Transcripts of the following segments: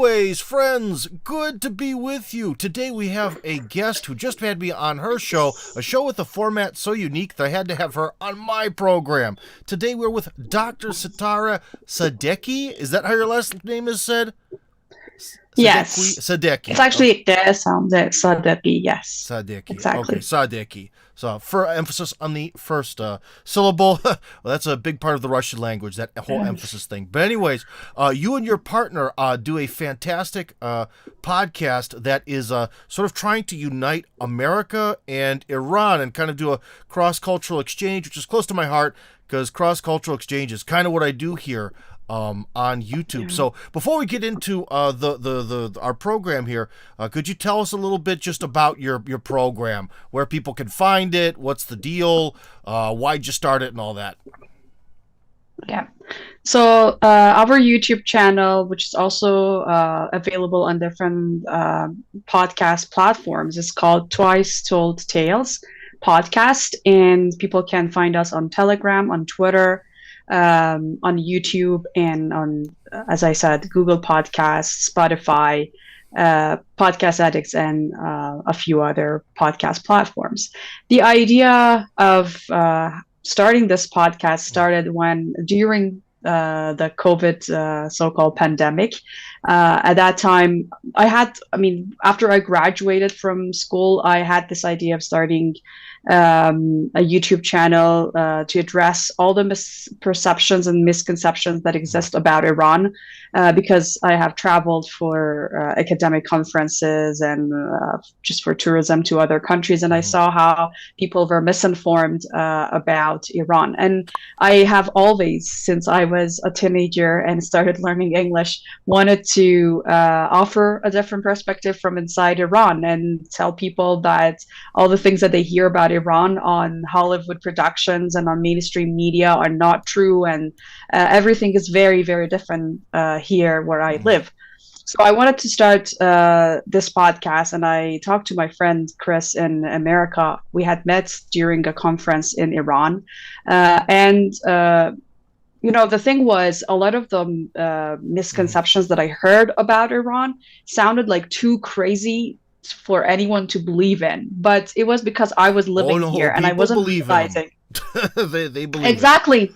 anyways, friends, good to be with you. Today we have a guest who just had me on her show, a show with a format so unique that I had to have her on my program. Today we're with Dr. Setareh Sadeqi. Is that how your last name is said? Yes. Sadeqi. It's actually the sound that Sadeqi, yes. Sadeqi. Okay, Exactly. Sadeqi. So, for emphasis on the first syllable, well, that's a big part of the Russian language, that whole emphasis thing. But anyways, you and your partner do a fantastic podcast that is sort of trying to unite America and Iran and kind of do a cross-cultural exchange, which is close to my heart because cross-cultural exchange is kind of what I do here on YouTube. Yeah. So before we get into our program here, could you tell us a little bit just about your program, where people can find it, what's the deal, why'd you start it, and all that? Yeah. So our YouTube channel, which is also available on different podcast platforms, is called Twice Told Tales Podcast, and people can find us on Telegram, on Twitter, on YouTube, and on, as I said, Google Podcasts, Spotify, Podcast Addicts, and a few other podcast platforms. The idea of starting this podcast started when during the COVID so-called pandemic. At that time, after I graduated from school, I had this idea of starting a YouTube channel to address all the misperceptions and misconceptions that exist about Iran, because I have traveled for academic conferences and just for tourism to other countries, and I saw how people were misinformed about Iran. And I have always, since I was a teenager and started learning English, wanted to offer a different perspective from inside Iran and tell people that all the things that they hear about Iran on Hollywood productions and on mainstream media are not true, and everything is very, very different here where I live. So I wanted to start this podcast, and I talked to my friend Chris in America. We had met during a conference in Iran, and the thing was, a lot of the misconceptions that I heard about Iran sounded like too crazy for anyone to believe in. But it was because I was Oh living no, here and I people wasn't believe in them. realizing. they believe it. Exactly.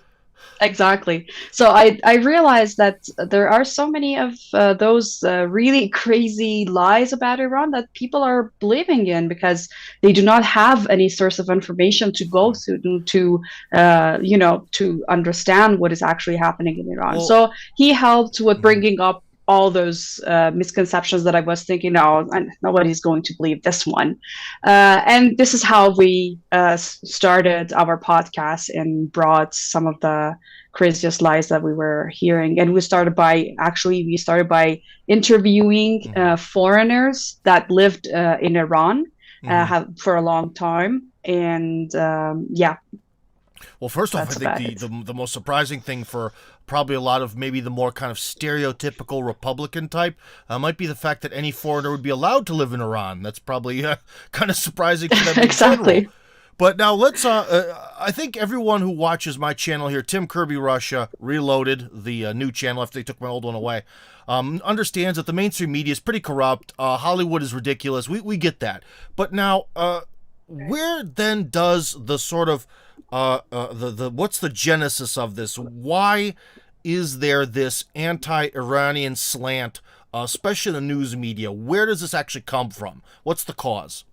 Exactly. So I realized that there are so many of those really crazy lies about Iran that people are believing in because they do not have any source of information to go to understand what is actually happening in Iran. Well, So he helped with bringing up all those misconceptions that I was thinking, no, nobody's going to believe this one. And this is how we started our podcast and brought some of the craziest lies that we were hearing. And we started by interviewing foreigners that lived in Iran for a long time. And yeah, Well, first off, I that's think about the, it. the the most surprising thing for probably a lot of maybe the more kind of stereotypical Republican type might be the fact that any foreigner would be allowed to live in Iran. That's probably kind of surprising to them in general. Exactly. But now let's. I think everyone who watches my channel here, Tim Kirby Russia Reloaded, the new channel after they took my old one away, understands that the mainstream media is pretty corrupt. Hollywood is ridiculous. We get that. But now, where then does the sort of the what's the genesis of this? Why is there this anti-Iranian slant, especially in the news media? Where does this actually come from? What's the cause?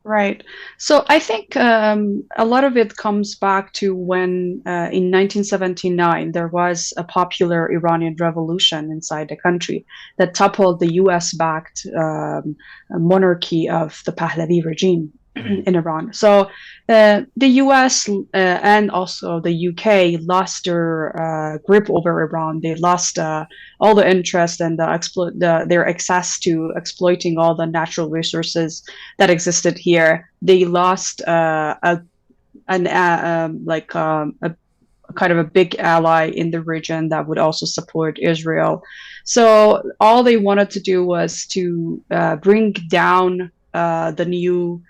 Right. So I think a lot of it comes back to when in 1979 there was a popular Iranian revolution inside the country that toppled the US-backed monarchy of the Pahlavi regime in Iran. So the US and also the UK lost their grip over Iran. They lost all the interest and their access to exploiting all the natural resources that existed here. They lost a kind of a big ally in the region that would also support Israel. So all they wanted to do was to bring down the new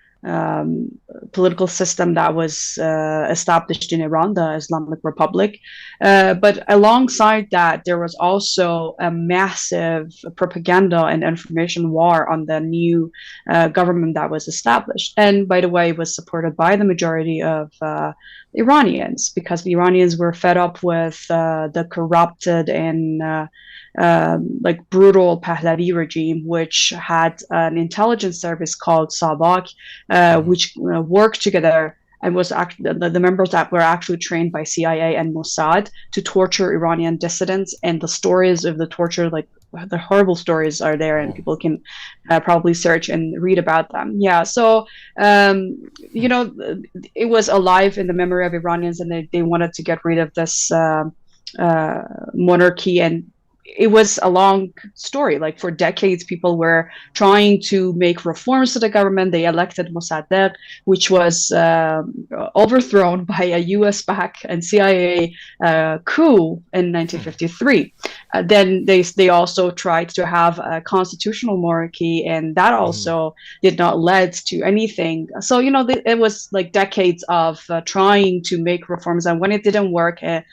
political system that was established in Iran, the Islamic Republic. But alongside that, there was also a massive propaganda and information war on the new government that was established. And by the way, it was supported by the majority of Iranians, because the Iranians were fed up with the corrupted and like brutal Pahlavi regime, which had an intelligence service called Sadeqi, which worked together and was the members that were actually trained by CIA and Mossad to torture Iranian dissidents. And the stories of the torture, like the horrible stories, are there, and people can probably search and read about them. Yeah, so you know, it was alive in the memory of Iranians, and they wanted to get rid of this monarchy. And it was a long story. Like for decades, people were trying to make reforms to the government. They elected Mossadegh, which was overthrown by a US-backed and CIA coup in 1953. Then they also tried to have a constitutional monarchy, and that also did not lead to anything. So, you know, it was like decades of trying to make reforms. And when it didn't work, and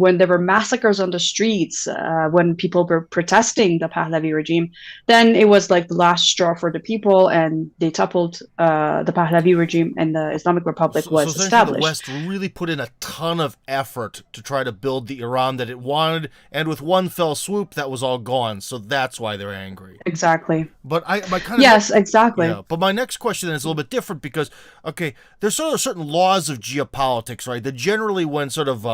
when there were massacres on the streets, when people were protesting the Pahlavi regime, then it was like the last straw for the people, and they toppled the Pahlavi regime, and the Islamic Republic was established. The West really put in a ton of effort to try to build the Iran that it wanted, and with one fell swoop, that was all gone. So that's why they're angry. Exactly. But yes, exactly. Yeah, but my next question is a little bit different, because okay, there's sort of certain laws of geopolitics, right? That generally, when sort of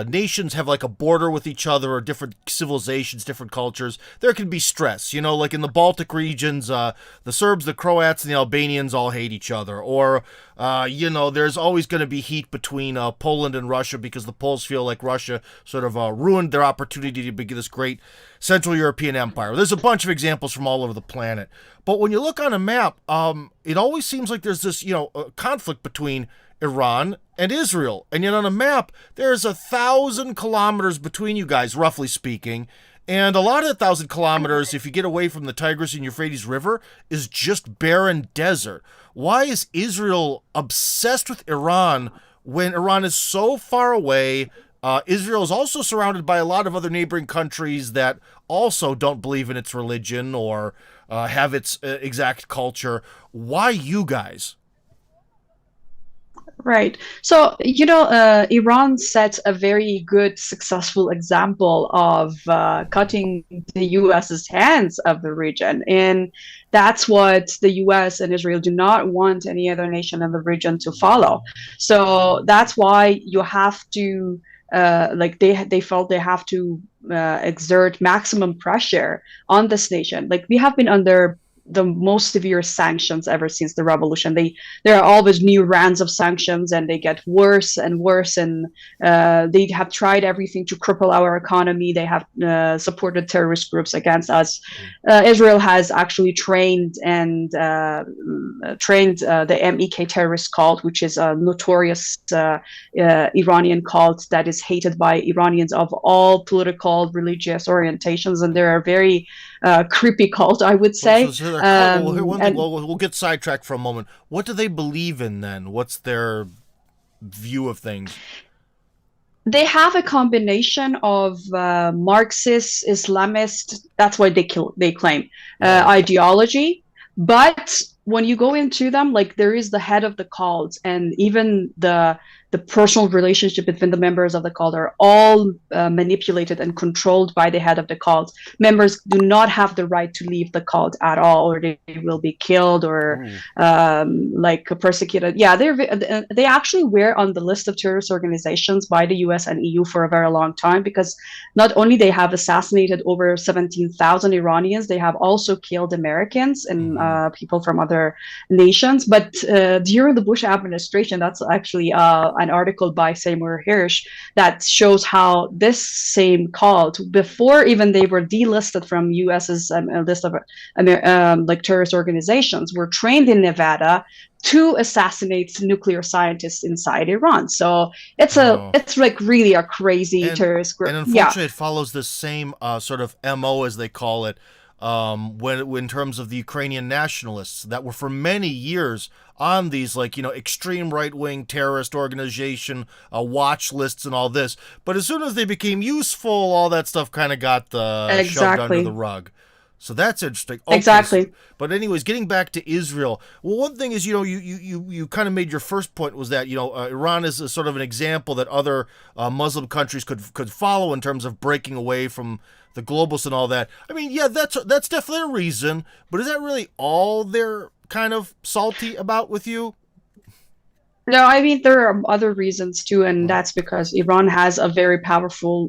nations have like a border with each other, or different civilizations, different cultures, there can be stress. You know, like in the Baltic regions, the Serbs, the Croats, and the Albanians all hate each other. Or, you know, there's always going to be heat between Poland and Russia, because the Poles feel like Russia sort of ruined their opportunity to begin this great Central European empire. There's a bunch of examples from all over the planet. But when you look on a map, it always seems like there's this, you know, conflict between Iran and Israel. And yet on a map, there's 1,000 kilometers between you guys, roughly speaking. And a lot of the 1,000 kilometers, if you get away from the Tigris and Euphrates River, is just barren desert. Why is Israel obsessed with Iran when Iran is so far away? Israel is also surrounded by a lot of other neighboring countries that also don't believe in its religion or have its exact culture. Why you guys? Right. So, you know, Iran sets a very good, successful example of cutting the US's hands of the region. And that's what the US and Israel do not want any other nation in the region to follow. So that's why you have to, like, they felt they have to exert maximum pressure on this nation. Like, we have been under the most severe sanctions ever since the revolution. There are always new rounds of sanctions, and they get worse and worse. And they have tried everything to cripple our economy. They have supported terrorist groups against us. Israel has actually trained the MEK terrorist cult, which is a notorious Iranian cult that is hated by Iranians of all political, religious orientations, and they're a very creepy cult, I would say. We'll get sidetracked for a moment. What do they believe in then? What's their view of things? They have a combination of Marxist, Islamist, that's what they claim, ideology. But when you go into them, like, there is the head of the cult, and even the personal relationship between the members of the cult are all manipulated and controlled by the head of the cult. Members do not have the right to leave the cult at all, or they will be killed or like persecuted. Yeah, they actually were on the list of terrorist organizations by the US and EU for a very long time, because not only they have assassinated over 17,000 Iranians, they have also killed Americans and people from other nations. But during the Bush administration, that's actually an article by Seymour Hersh that shows how this same cult, before even they were delisted from US's list of like terrorist organizations, were trained in Nevada to assassinate nuclear scientists inside Iran. So it's like really a crazy terrorist group. And unfortunately, it follows the same sort of MO, as they call it, when in terms of the Ukrainian nationalists that were for many years on these like extreme right wing terrorist organization watch lists and all this, but as soon as they became useful, all that stuff kind of got shoved under the Exactly. rug. So that's interesting. Okay, Exactly. but anyways, getting back to Israel. Well, one thing is, you kind of made your first point was that Iran is a sort of an example that other Muslim countries could follow in terms of breaking away from the globalists and all that. I mean, yeah, that's definitely a reason, but is that really all they're kind of salty about with you? No, I mean there are other reasons too, and Right. that's because Iran has a very powerful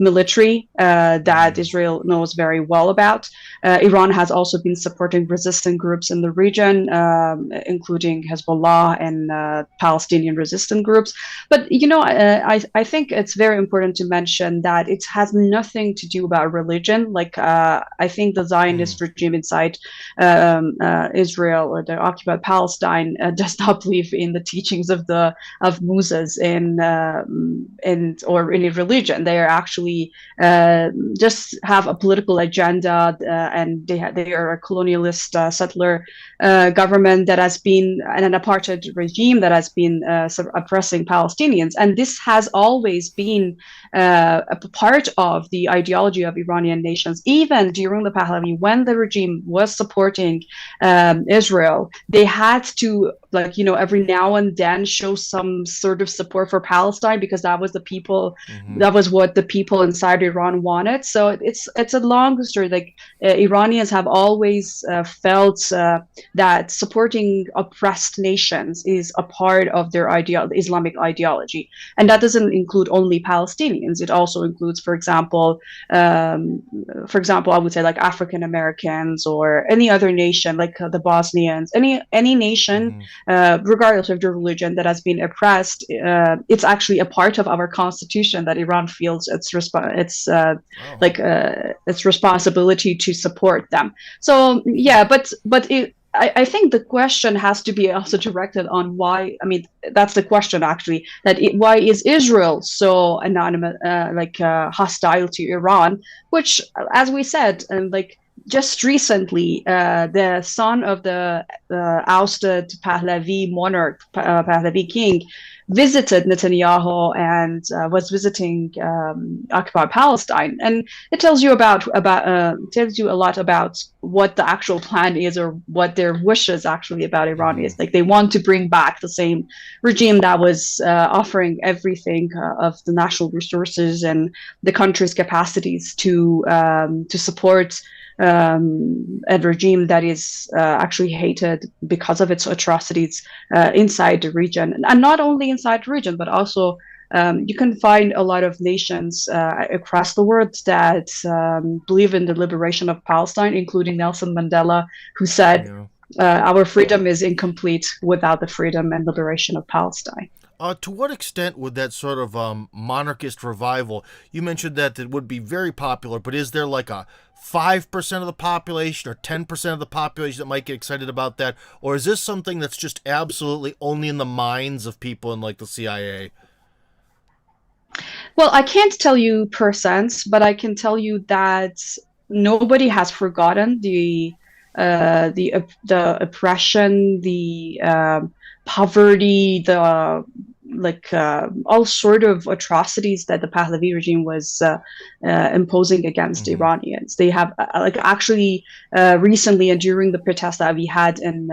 military that Mm. Israel knows very well about. Iran has also been supporting resistant groups in the region, including Hezbollah and Palestinian resistant groups. But I think it's very important to mention that it has nothing to do about religion. Like I think the Mm. Zionist regime inside Israel or the occupied Palestine does not believe in the teachings of Moses and or any religion. They are actually just have a political agenda, and they are a colonialist settler government that has been and an apartheid regime that has been oppressing Palestinians, and this has always been a part of the ideology of Iranian nations. Even during the Pahlavi, when the regime was supporting Israel, they had to, like, every now and then show some sort of support for Palestine because that was the people, Mm-hmm. that was what the people inside Iran wanted. So it's a long story. Like Iranians have always felt that supporting oppressed nations is a part of their Islamic ideology, and that doesn't include only Palestinians. It also includes, um, for example, I would say like African Americans or any other nation, like the Bosnians, any nation, Mm-hmm. regardless of their religion, that has been oppressed. It's actually a part of our constitution that Iran feels Oh. its responsibility to support them. So yeah, but I think the question has to be also directed on why. I mean, that's the question actually. Why is Israel so anonymous, hostile to Iran? Which, as we said, and like just recently, the son of the ousted Pahlavi monarch, Pahlavi king, visited Netanyahu and was visiting occupied Palestine, and it tells you a lot about what the actual plan is or what their wishes actually about Iran Mm-hmm. is. Like they want to bring back the same regime that was offering everything of the national resources and the country's capacities to support a regime that is actually hated because of its atrocities inside the region, and not only inside the region, but also you can find a lot of nations across the world that believe in the liberation of Palestine, including Nelson Mandela, who said, Yeah. "Our freedom is incomplete without the freedom and liberation of Palestine." To what extent would that sort of monarchist revival? You mentioned that it would be very popular, but is there like a 5% of the population or 10% of the population that might get excited about that, or is this something that's just absolutely only in the minds of people in like the CIA? Well, I can't tell you percents, but I can tell you that nobody has forgotten the oppression, the poverty, the all sort of atrocities that the Pahlavi regime was imposing against Mm-hmm. Iranians. They have actually recently and during the protests that we had in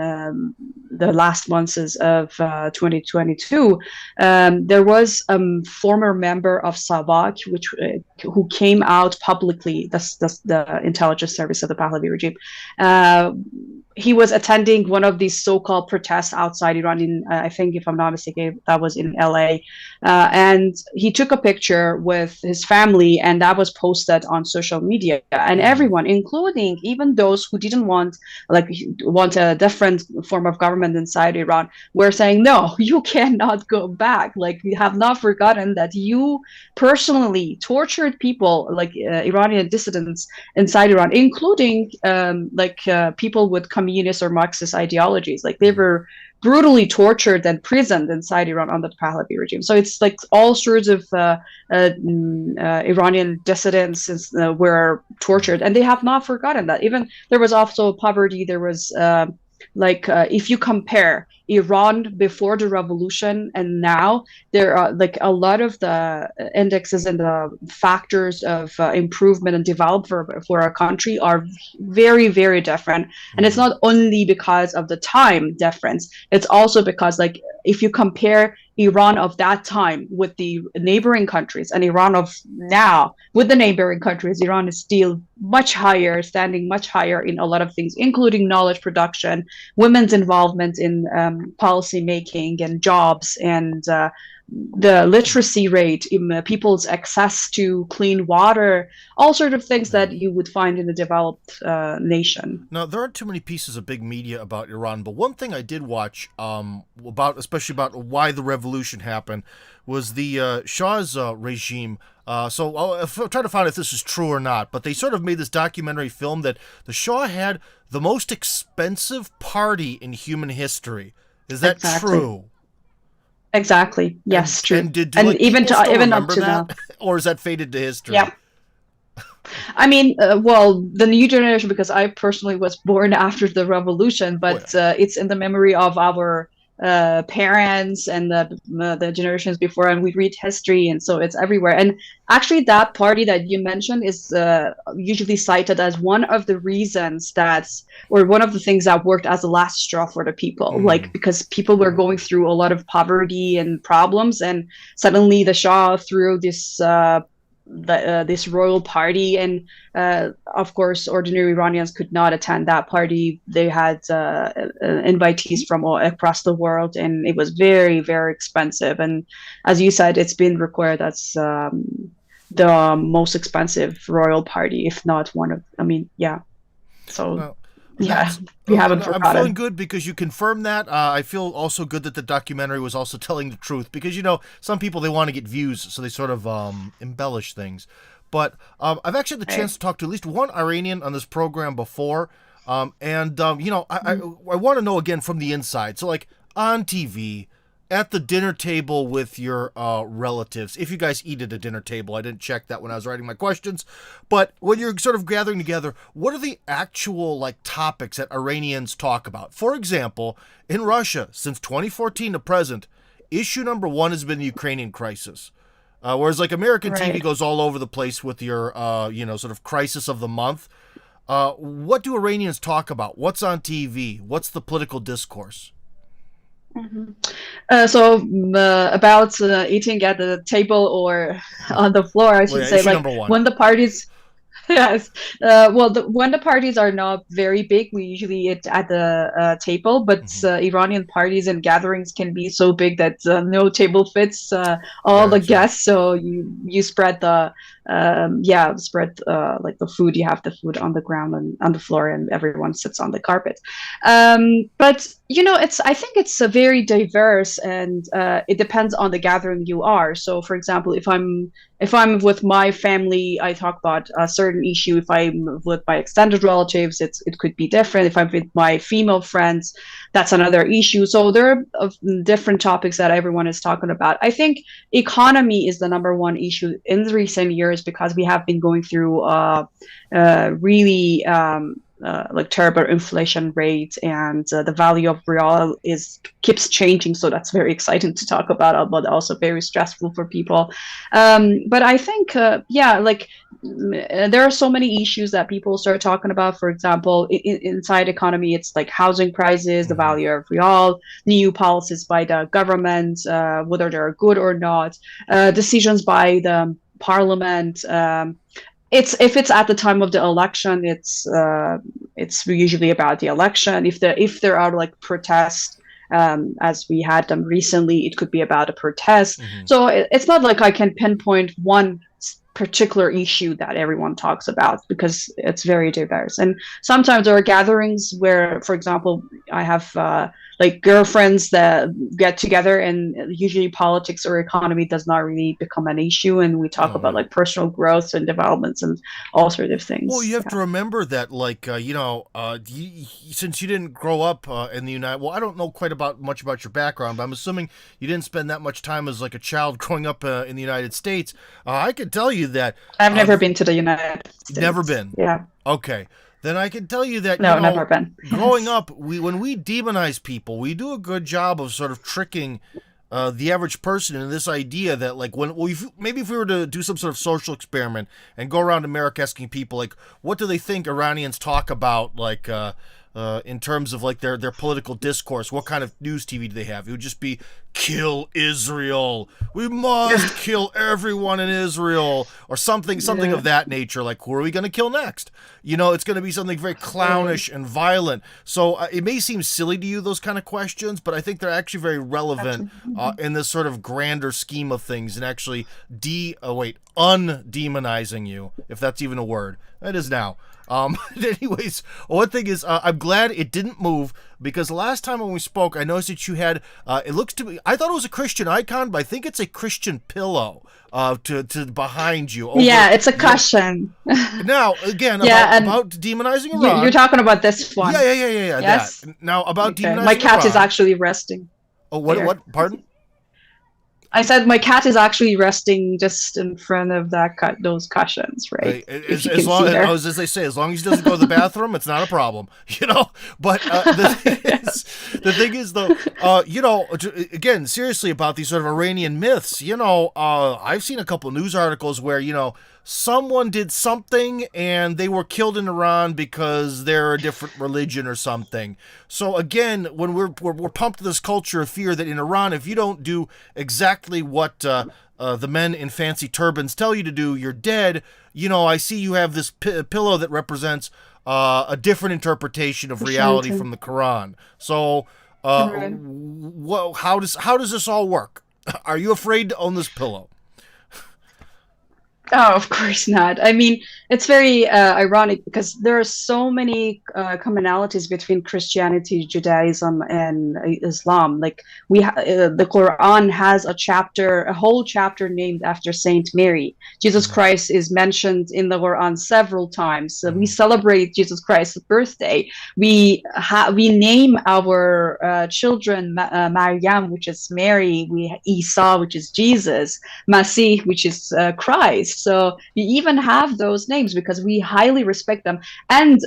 the last months of 2022, there was a former member of Sadeqi, who came out publicly, the intelligence service of the Pahlavi regime. Uh, he was attending one of these so-called protests outside Iran. I think, if I'm not mistaken, that was in LA, and he took a picture with his family, and that was posted on social media. And Mm-hmm. everyone, including even those who didn't want a different form of government inside Iran, were saying, "No, you cannot go back. Like we have not forgotten that you personally tortured people like Iranian dissidents inside Iran, including people with communist or Marxist ideologies. Like they were brutally tortured and imprisoned inside Iran under the Pahlavi regime. So it's like all sorts of Iranian dissidents were tortured, and they have not forgotten that. Even there was also poverty. There was if you compare Iran before the revolution and now, there are like a lot of the indexes and the factors of improvement and development for a country are very, very different. And it's not only because of the time difference, it's also because, like, if you compare Iran of that time with the neighboring countries and Iran of now with the neighboring countries, Iran is still much higher, standing much higher in a lot of things, including knowledge production, women's involvement in policy making and jobs, and the literacy rate, in people's access to clean water, all sort of things that you would find in a developed nation. Now, there aren't too many pieces of big media about Iran, but one thing I did watch especially about why the revolution happened, was the Shah's regime. So I'll try to find if this is true or not, but they sort of made this documentary film that the Shah had the most expensive party in human history. Is that true? Exactly. Yes, true. And even up to that? now, Or is that faded to history? yeah. I mean, well, the new generation, because I personally was born after the revolution, but it's in the memory of our parents and the generations before, and we read history, and so it's everywhere. And actually, that party that you mentioned is usually cited as one of the reasons or one of the things that worked as the last straw for the people, like because people were going through a lot of poverty and problems, and suddenly the Shah threw this royal party, and of course ordinary Iranians could not attend that party. They had invitees from all across the world, and it was very, very expensive. And as you said, it's been recorded as the most expensive royal party, if not one of, so yeah, we haven't forgotten. I'm feeling good because you confirmed that. I feel also good that the documentary was also telling the truth, because, some people, they want to get views, so they sort of embellish things. But I've actually had the chance to talk to at least one Iranian on this program before. I want to know, again, from the inside. So, like, on TV, at the dinner table with your relatives, if you guys eat at a dinner table. I didn't check that when I was writing my questions. But when you're sort of gathering together, what are the actual, topics that Iranians talk about? For example, in Russia, since 2014 to present, issue number one has been the Ukrainian crisis. Whereas, American TV goes all over the place with your, sort of crisis of the month. What do Iranians talk about? What's on TV? What's the political discourse? About eating at the table or on the floor, I should say, when the parties. Yes. When the parties are not very big, we usually eat at the table. But Iranian parties and gatherings can be so big that no table fits all the guests. So you spread the the food. You have the food on the ground and on the floor, and everyone sits on the carpet. But I think it's very diverse, and it depends on the gathering you are. So, for example, if I'm with my family, I talk about a certain issue. If I'm with my extended relatives, it could be different. If I'm with my female friends, that's another issue. So there are different topics that everyone is talking about. I think economy is the number one issue in the recent years, because we have been going through really terrible inflation rate, and the value of real keeps changing. So that's very exciting to talk about, but also very stressful for people. But I think, there are so many issues that people start talking about. For example, inside economy, it's like housing prices, the value of real, new policies by the government, whether they're good or not, decisions by the parliament. If it's at the time of the election, it's usually about the election. If there are protests, as we had them recently, it could be about a protest. So it's not like I can pinpoint one particular issue that everyone talks about because it's very diverse. And sometimes there are gatherings where, for example, I have like girlfriends that get together, and usually politics or economy does not really become an issue, and we talk Oh, about yeah. like personal growth and developments and all sorts of Well, things. you have Yeah. to remember that, like, since you didn't grow up in the United, well, I don't know quite about much about your background, but I'm assuming you didn't spend that much time as like a child growing up in the United States. I can tell you that I've uh, never been to the United never States. been. Yeah. Okay, then I can tell you that No, never been. growing Yes. up, when we demonize people, we do a good job of sort of tricking the average person into this idea that like maybe if we were to do some sort of social experiment and go around America asking people like what do they think Iranians talk about like in terms of like their political discourse, what kind of news TV do they have? It would just be kill Israel. We must kill everyone in Israel or something Yeah. of that nature. Like who are we going to kill next? It's going to be something very Right. clownish and violent. So it may seem silly to you those kind of questions, but I think they're actually very relevant Absolutely. in this sort of grander scheme of things and actually undemonizing you, if that's even a word. That is now. Anyways, one thing is, I'm glad it didn't move because last time when we spoke, I noticed that you had. It looks to me. I thought it was a Christian icon, but I think it's a Christian pillow. To behind you over Yeah, it's a your. caution. Now again Yeah, and about demonizing you're Iran. talking about this Yeah, one. yeah, yeah, yeah, yeah. That Yes? now about Okay. My demonizing cat is Iran. actually resting Oh, what? here. What? Pardon? I said my cat is actually resting just in front of those cushions, right? If you As can long see there. as they say, as long as he doesn't go to the bathroom, it's not a problem, you know. But the thing is though, again, seriously about these sort of Iranian myths, I've seen a couple news articles where someone did something and they were killed in Iran because they're a different religion or something. So again, when we're pumped to this culture of fear that in Iran, if you don't do exactly what the men in fancy turbans tell you to do, you're dead. I see you have this pillow that represents a different interpretation of reality Christianity. from the Quran. So, Right. how does this all work? Are you afraid to own this pillow? Oh, of course not. I mean, it's very ironic because there are so many commonalities between Christianity, Judaism, and Islam. Like the Quran has a whole chapter named after Saint Mary. Jesus Mm-hmm. Christ is mentioned in the Quran several times. So we Mm-hmm. celebrate Jesus Christ's birthday. We name our children Maryam, which is Mary. We Isa, which is Jesus. Masih, which is Christ. So we even have those names because we highly respect them. And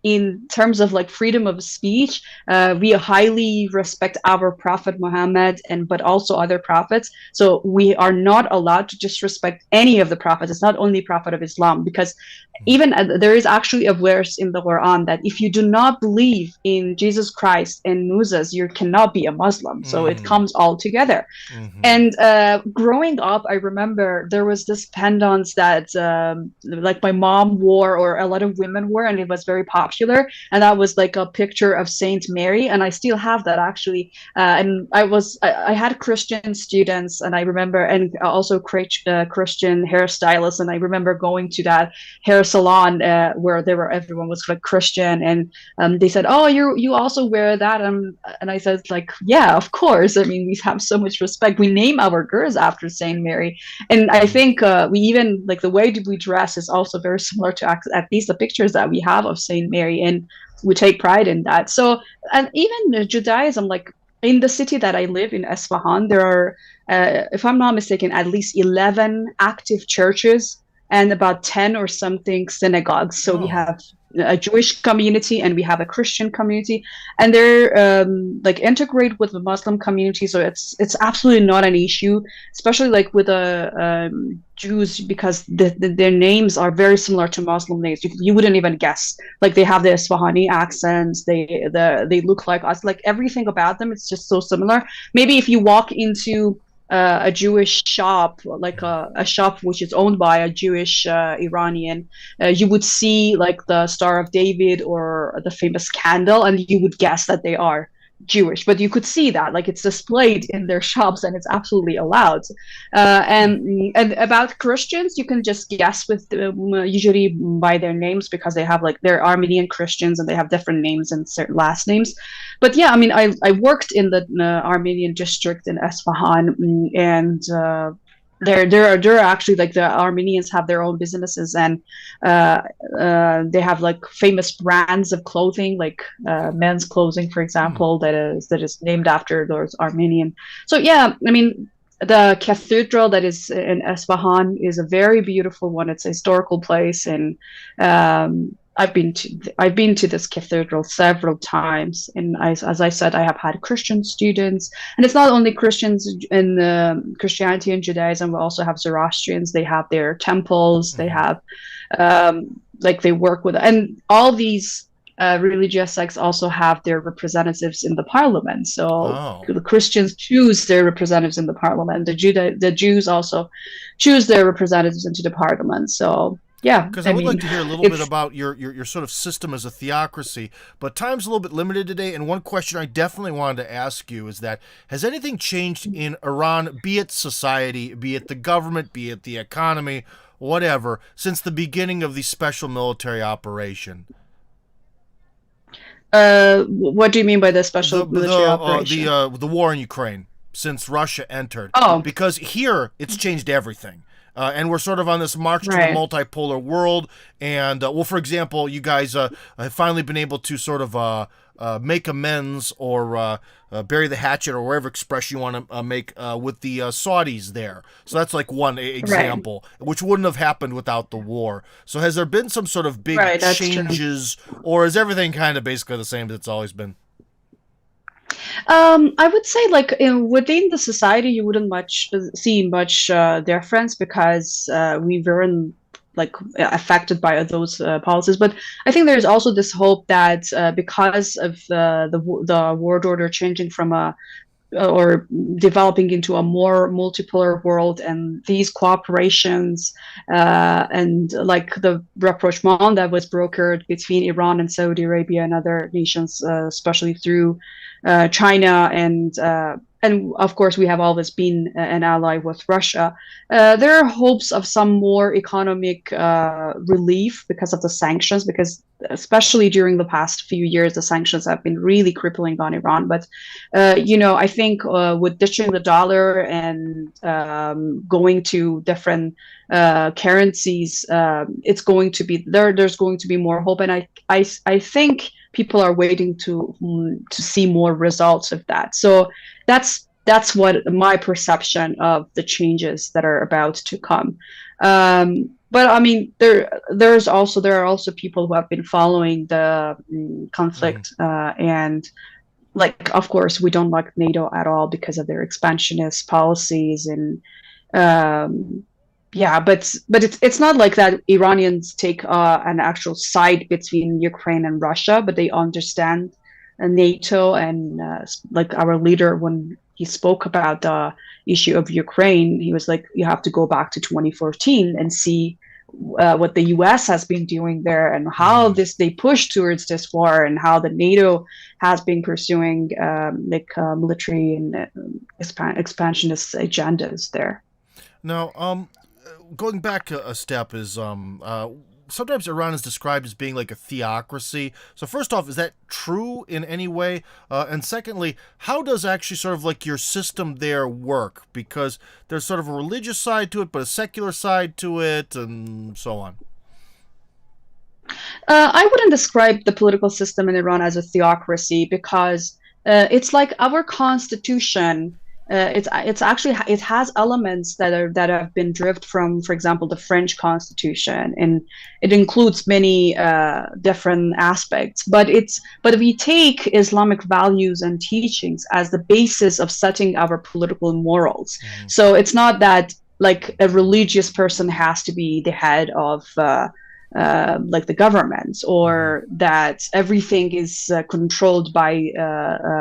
in terms of like freedom of speech, we highly respect our Prophet Muhammad and but also other prophets. So we are not allowed to disrespect any of the prophets. It's not only Prophet of Islam because even there is actually a verse in the Quran that if you do not believe in Jesus Christ and Moses, you cannot be a Muslim. So it Mm-hmm. comes all together. Mm-hmm. And growing up, I remember there was this pendants that like my mom wore or a lot of women wore, and it was very popular. And that was like a picture of Saint Mary, and I still have that actually. And I had Christian students, and I remember, and also Christian hairstylists, and I remember going to that hair salon where everyone was like Christian, and they said, "Oh, you also wear that?" And I said, like, "Yeah, of course. I mean, we have so much respect. We name our girls after Saint Mary, and I think we even like the way we dress is also very similar to at least the pictures that we have of Saint Mary, and we take pride in that. So, and even Judaism, like in the city that I live in, Esfahan, there are, if I'm not mistaken, at least 11 active churches and about 10 or something synagogues. So we Oh. have a Jewish community and we have a Christian community, and they're like integrate with the Muslim community. So it's absolutely not an issue, especially like with the Jews because their names are very similar to Muslim names. You wouldn't even guess. Like they have the Isfahani accents. They look like us. Like everything about them, it's just so similar. Maybe if you walk into a Jewish shop, like a shop which is owned by a Jewish Iranian, you would see like the Star of David or the famous candle, and you would guess that they are Jewish, but you could see that like it's displayed in their shops and it's absolutely allowed. Hmm. And about Christians, you can just guess with usually by their names because they have like they're Armenian Christians and they have different names and certain last names. But yeah, I mean, I worked in the Armenian district in Esfahan, and there are actually like the Armenians have their own businesses and uh, they have like famous brands of clothing, like men's clothing, for Hmm. example, that is named after those Armenian. So yeah, I mean, the cathedral that is in Esfahan is a very beautiful one. It's a historical place, and I've been to this cathedral several times. And as I said, I have had Christian students, and it's not only Christians in Christianity and Judaism. We also have Zoroastrians. They have their temples. They Hmm. have like they work with, and all these religious sects also have their representatives in the parliament. So Oh. the Christians choose their representatives in the parliament. The Jews also choose their representatives into the parliament. So yeah, Because I I would mean, like to hear a little bit it's about your sort of system as a theocracy, but time's a little bit limited today. And one question I definitely wanted to ask you is that has anything changed in Iran, be it society, be it the government, be it the economy, whatever, since the beginning of the special military operation? what do you mean by the special military The operation? the war in Ukraine since Russia entered, Oh, because here it's changed everything. And we're sort of on this march to the right. multipolar world. And well, for example, you guys have finally been able to sort of make amends or bury the hatchet or whatever expression you want to make with the Saudis there. So that's like one Right. example, which wouldn't have happened without the war. So has there been some sort of big Right, that's true. changes, or is everything kind of basically the same as it's always been? I would say like within the society, you wouldn't much see much difference because we weren't like affected by those policies. But I think there's also this hope that because of the world order changing from a or developing into a more multipolar world and these cooperations and like the rapprochement that was brokered between Iran and Saudi Arabia and other nations, especially through China and of course we have always been an ally with Russia. There are hopes of some more economic relief because of the sanctions, because especially during the past few years the sanctions have been really crippling on Iran. But I think with ditching the dollar and going to different currencies, it's going to be there. There's going to be more hope, and I think people are waiting to see more results of that. So that's what my perception of the changes that are about to come. But I mean, there are also people who have been following the Hmm. conflict and like of course we don't like NATO at all because of their expansionist policies and um yeah, but it's not like that Iranians take an actual side between Ukraine and Russia, but they understand NATO and like our leader when he spoke about the issue of Ukraine, he was like, you have to go back to 2014 and see what the US has been doing there and how Hmm. this they push towards this war and how the NATO has been pursuing military and expansionist agendas there. Now, going back a step is sometimes Iran is described as being like a theocracy. So first off, is that true in any way? And secondly, how does actually sort of like your system there work? Because there's sort of a religious side to it, but a secular side to it, and so on. I wouldn't describe the political system in Iran as a theocracy because it's like our constitution. It's actually it has elements that have been derived from, for example, the French Constitution, and it includes many different aspects. But we take Islamic values and teachings as the basis of setting our political morals. Mm-hmm. So it's not that like a religious person has to be the head of like the government, Mm-hmm. or that everything is controlled by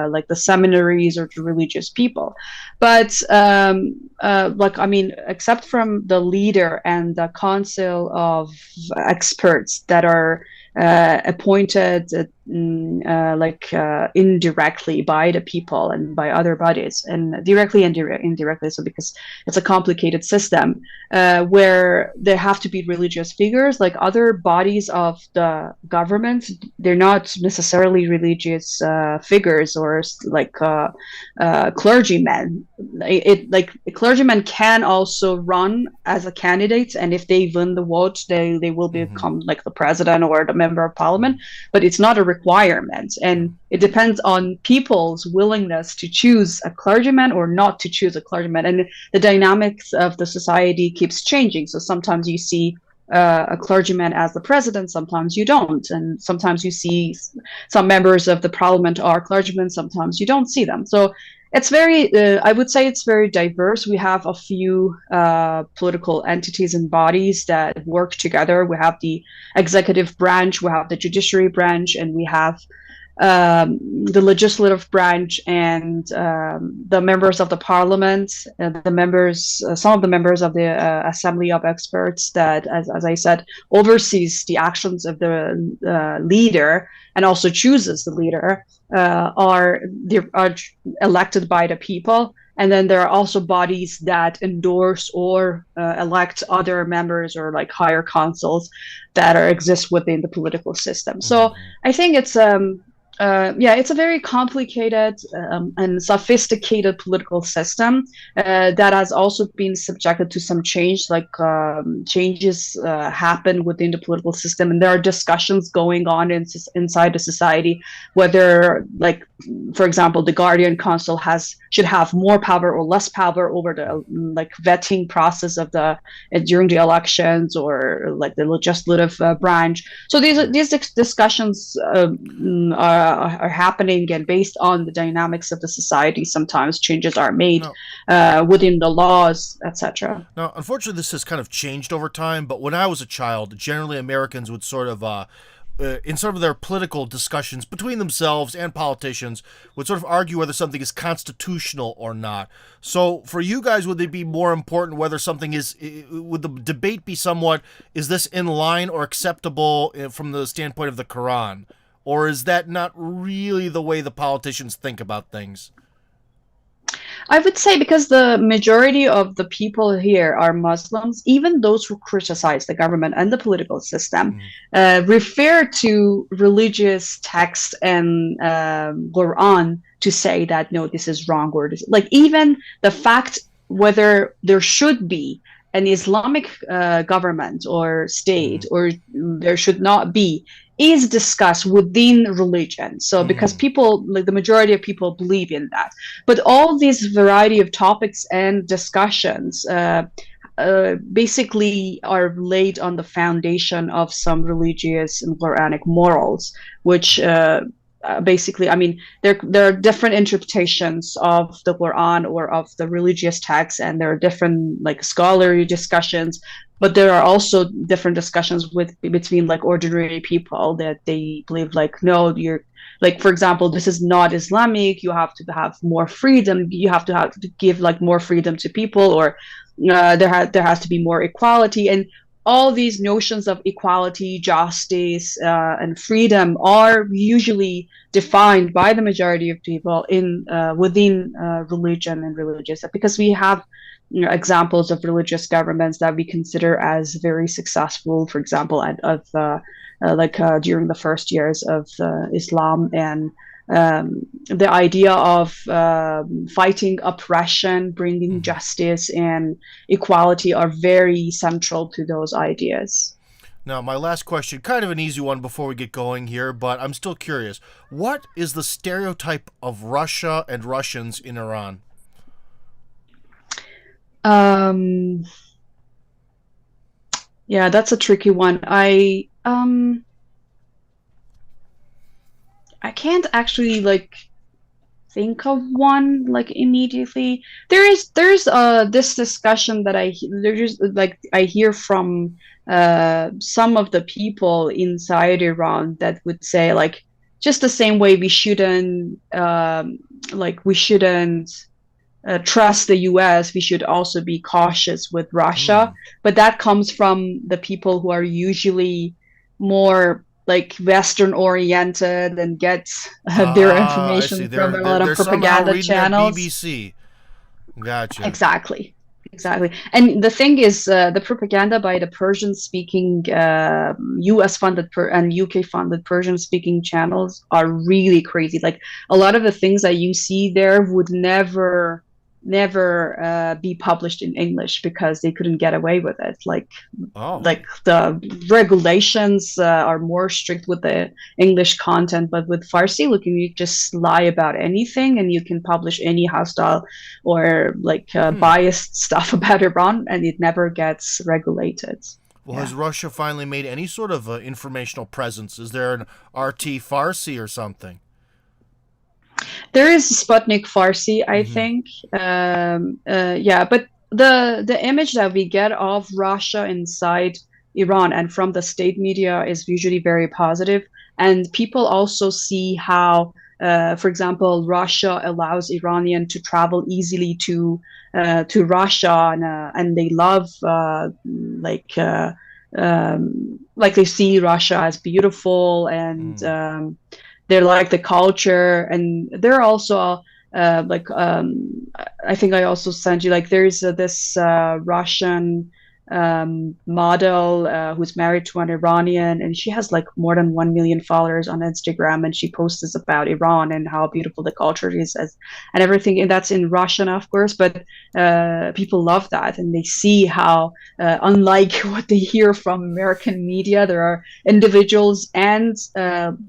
like the seminaries or the religious people. But like I mean, except from the leader and the council of experts that are appointed indirectly by the people and by other bodies, and directly and indirectly. So because it's a complicated system, where there have to be religious figures, like other bodies of the government. They're not necessarily religious figures or clergymen. Like clergymen can also run as a candidate, and if they win the vote, they will become like the president or the member of parliament. But it's not a requirement, and it depends on people's willingness to choose a clergyman or not to choose a clergyman. And the dynamics of the society keeps changing. So sometimes you see a clergyman as the president, sometimes you don't, and sometimes you see some members of the parliament are clergymen, sometimes you don't see them. So it's very, I would say it's very diverse. We have a few political entities and bodies that work together. We have the executive branch, we have the judiciary branch, and we have the legislative branch, and the members of the parliament, the members, some of the members of the assembly of experts that, as I said, oversees the actions of the leader and also chooses the leader, are elected by the people. And then there are also bodies that endorse or elect other members or like higher councils that exist within the political system. So I think it's it's a very complicated and sophisticated political system that has also been subjected to some change. Like changes happen within the political system, and there are discussions going on inside the society whether, like, for example, the Guardian Council should have more power or less power over the vetting process of the during the elections, or like the legislative branch. So these discussions are happening, and based on the dynamics of the society, sometimes changes are made within the laws, etc. Now, unfortunately, this has kind of changed over time, but when I was a child, generally Americans would sort of in sort of their political discussions between themselves and politicians, would sort of argue whether something is constitutional or not. So for you guys, would it be more important whether something is, would the debate be somewhat, is this in line or acceptable from the standpoint of the Quran? Or is that not really the way the politicians think about things? I would say because the majority of the people here are Muslims, even those who criticize the government and the political system refer to religious texts and Quran to say that, no, this is wrong, or this, like, even the fact whether there should be an Islamic government or state, or there should not be, is discussed within religion. So because people, like the majority of people, believe in that. But all these variety of topics and discussions basically are laid on the foundation of some religious and Quranic morals, which basically, I mean, there are different interpretations of the Quran or of the religious text, and there are different like scholarly discussions, but there are also different discussions between like ordinary people that they believe like, no, you're like, for example, this is not Islamic, you have to have more freedom, you have to give like more freedom to people, or there has to be more equality. And all these notions of equality, justice, and freedom are usually defined by the majority of people in within religion and religious, because we have examples of religious governments that we consider as very successful, for example, during the first years of Islam, and the idea of fighting oppression, bringing justice and equality are very central to those ideas. Now, my last question, kind of an easy one before we get going here, but I'm still curious. What is the stereotype of Russia and Russians in Iran? Yeah, that's a tricky one. I can't actually like think of one like immediately. There's this discussion that I hear from some of the people inside Iran that would say, like, just the same way we shouldn't trust the US, we should also be cautious with Russia. But that comes from the people who are usually more like Western oriented and get their Ah, I see. information from a lot of They're somehow propaganda reading their channels. BBC. Gotcha. Exactly. Exactly. And the thing is, the propaganda by the Persian speaking, US funded and UK funded Persian speaking channels are really crazy. Like a lot of the things that you see there would never be published in English because they couldn't get away with it. Oh. Like the regulations are more strict with the English content, but with Farsi, look, you just lie about anything and you can publish any hostile or like Hmm. biased stuff about Iran, and it never gets regulated. Well, Yeah. has Russia finally made any sort of informational presence? Is there an RT Farsi or something? There is Sputnik Farsi, I Mm-hmm. think. Yeah, but the image that we get of Russia inside Iran and from the state media is usually very positive. And people also see how, for example, Russia allows Iranian to travel easily to Russia, and they love like they see Russia as beautiful and Mm. they like the culture, and they're also like I think I also sent you like there's this Russian model who's married to an Iranian, and she has like more than 1 million followers on Instagram, and she posts about Iran and how beautiful the culture is and everything, and that's in Russian, of course, but people love that, and they see how unlike what they hear from American media, there are individuals and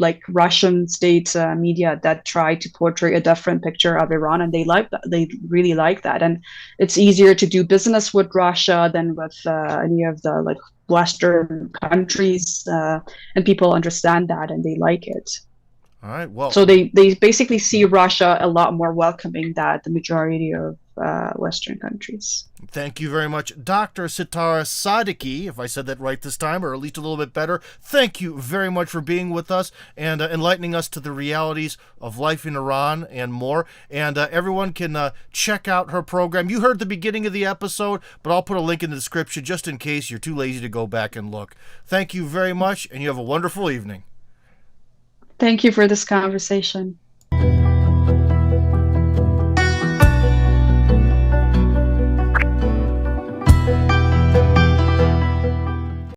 like Russian state media that try to portray a different picture of Iran, and they like that. They really like that, and it's easier to do business with Russia than with any of the like Western countries, and people understand that and they like it. All right. Well, So they basically see Russia a lot more welcoming than the majority of Western countries. thank you very much, Dr. Setareh Sadeqi, if I said that right this time, or at least a little bit better. Thank you very much for being with us and enlightening us to the realities of life in Iran and more. And everyone can check out her program. You heard the beginning of the episode, but I'll put a link in the description just in case you're too lazy to go back and look. Thank you very much, and you have a wonderful evening. Thank you for this conversation.